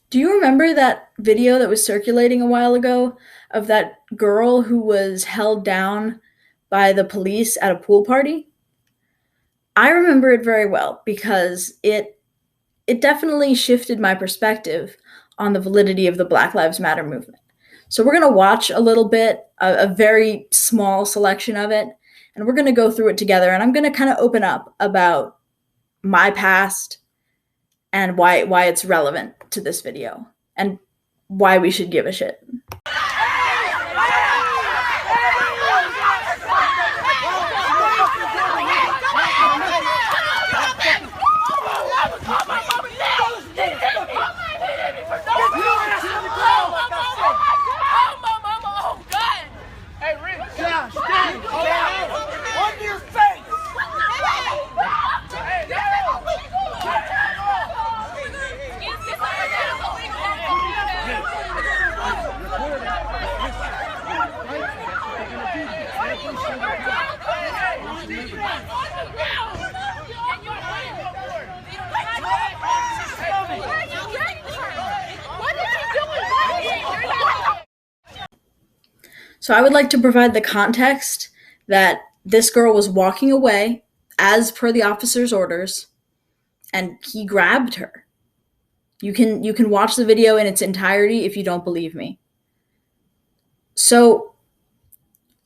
Do you remember that video that was circulating a while ago of that girl who was held down by the police at a pool party? I remember it very well because it definitely shifted my perspective on the validity of the Black Lives Matter movement. So we're going to watch a little bit, a very small selection of it, and we're going to go through it together, and I'm going to kind of open up about my past and why it's relevant to this video and why we should give a shit. So I would like to provide the context that this girl was walking away as per the officer's orders and he grabbed her. You can watch the video in its entirety if you don't believe me. So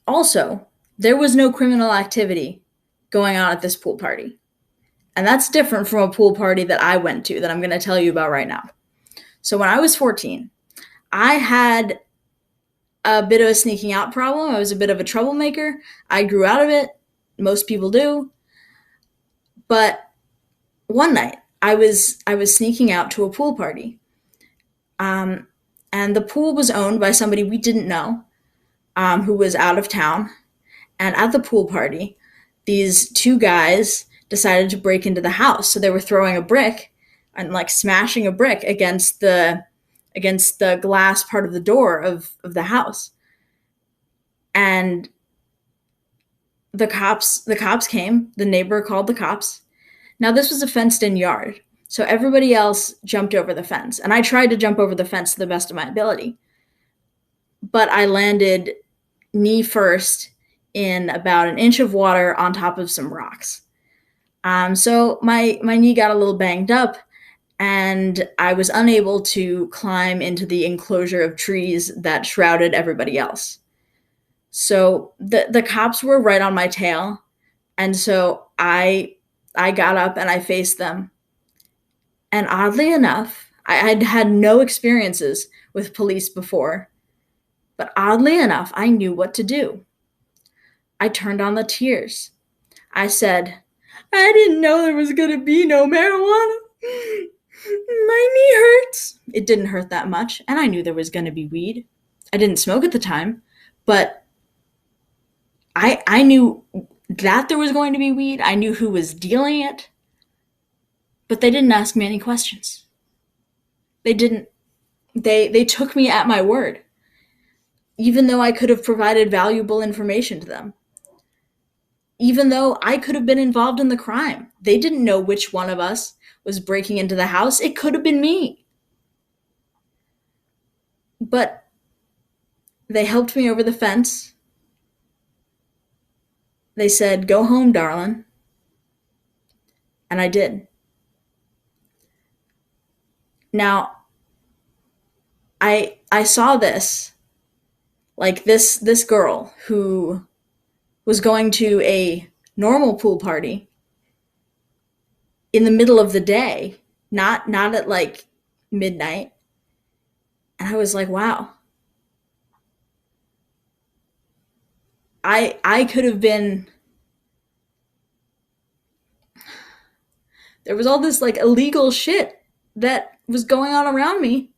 also, there was no criminal activity going on at this pool party. And that's different from a pool party that I went to that I'm going to tell you about right now. So when I was 14, I had a bit of a sneaking out problem. I was a bit of a troublemaker. I grew out of it. Most people do. But one night, I was sneaking out to a pool party. Um, and the pool was owned by somebody we didn't know, who was out of town. And at the pool party, these two guys decided to break into the house. So they were throwing a brick and like smashing a brick against the glass part of the door of the house. And the cops came, the neighbor called the cops. Now this was a fenced in yard. So everybody else jumped over the fence. And I tried to jump over the fence to the best of my ability. But I landed knee first in about an inch of water on top of some rocks. So my knee got a little banged up, and I was unable to climb into the enclosure of trees that shrouded everybody else. So the cops were right on my tail, and so I got up and I faced them. And oddly enough, I'd had no experiences with police before, but oddly enough, I knew what to do. I turned on the tears. I said, I didn't know there was going to be no marijuana. My knee hurts. It didn't hurt that much, and I knew there was going to be weed. I didn't smoke at the time, but I knew that there was going to be weed. I knew who was dealing it, but they didn't ask me any questions. They didn't. They took me at my word, even though I could have provided valuable information to them. Even though I could have been involved in the crime. They didn't know which one of us was breaking into the house. It could have been me. But they helped me over the fence. They said, go home, darling. And I did. Now, I saw this, like this girl who was going to a normal pool party in the middle of the day, not at like midnight. And I was like, wow. I could have been, there was all this like illegal shit that was going on around me,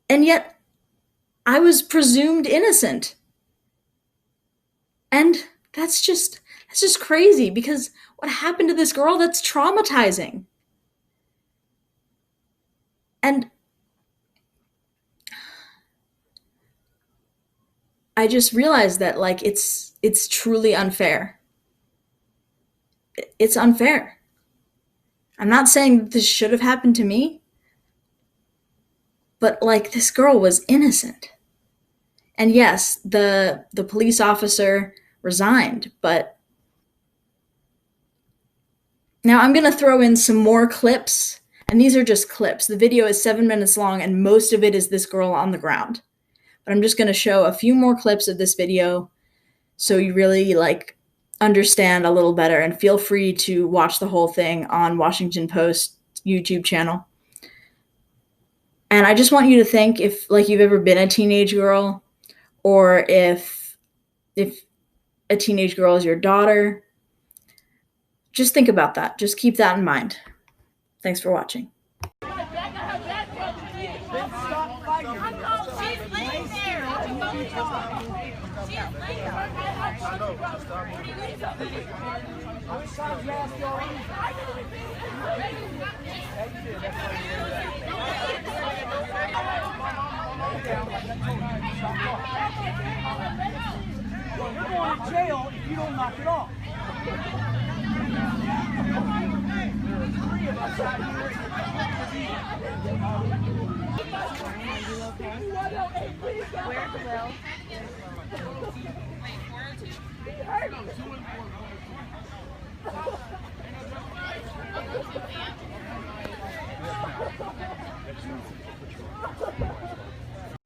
and yet I was presumed innocent. And that's just crazy because what happened to this girl, that's traumatizing. And I just realized that like it's truly unfair. It's unfair. I'm not saying that this should have happened to me, But like this girl was innocent. And yes, the police officer resigned, but now I'm going to throw in some more clips, and these are just clips. The video is 7 minutes long, and most of it is this girl on the ground. But I'm just going to show a few more clips of this video so you really like understand a little better, and feel free to watch the whole thing on Washington Post YouTube channel. And I just want you to think, if like you've ever been a teenage girl, or if a teenage girl is your daughter, just think about that. Just keep that in mind. Thanks for watching. You're going to jail if you don't knock it off. Three of us out here. Where's Will? Wait, 4 or 2?